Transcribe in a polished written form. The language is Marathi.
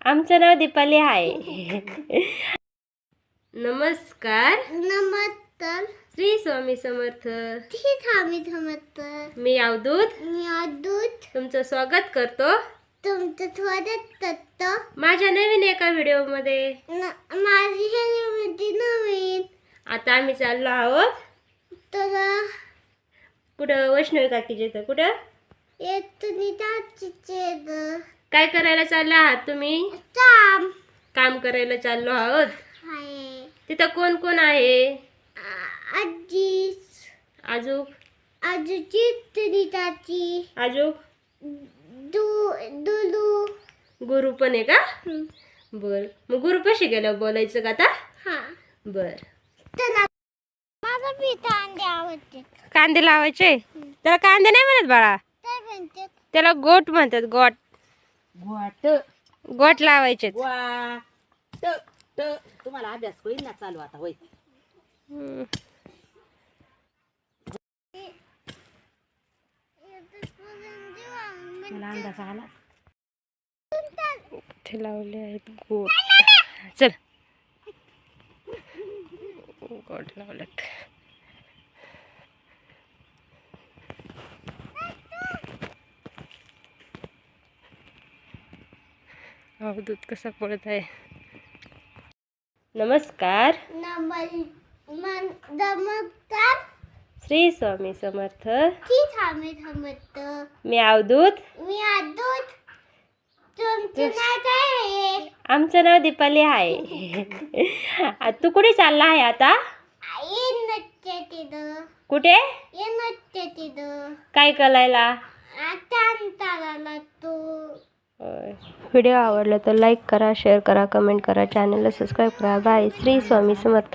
आमचं नाव दीपाली आहे. नमस्कार. नमस्कार. श्री स्वामी समर्थ. श्री स्वामी समर्थ. मी अवधूत तुमचं स्वागत करतो. तुमचं स्वागत करतो माझ्या नवीन एका व्हिडिओ मध्ये. माझी नवीन. आता आम्ही चाललो आहोत तर कुठं? वैष्णवी काकीच्या इथं. कुठं? काय करायला चालला आहात तुम्ही? काम करायला चाललो आहोत. तिथं कोण कोण आहे? आजी, आजूक आजूची तरीताची, आजूक दुलू, गुरु पण आहे का? बर, मग गुरु कशी गेलं बोलायचं का आता? हा. बर. माझा बी कांदे आवडते. कांदे लावायचे? त्याला कांदे नाही म्हणत बाळा, काय म्हणते? त्याला गोट म्हणतात. गोट गोट गोट लावायचे. तुम्हाला अभ्यास होईल ना चालू आता? होईल. मला अंदाज आला. ते लावले आहेत गोट. चल, गोट लावलेत. दूध कसा पडत आहे. नमस्कार. नमस्कार. श्री स्वामी समर्थ. श्री स्वामी समर्थ. मी अवधूत. मी अवधूत. तुमचं नाव काय आहे? आमचं नाव दीपाली आहे. तू कुठे चालला आहे आता? ये नसते तिथं. कुठे? ये नसते तिथं. काय करायला? आता अंतराला तू. व्हिडिओ आवडला तर लाईक करा, शेअर करा, कमेंट करा, चॅनलला सबस्क्राईब करा. बाय. श्री स्वामी समर्थ.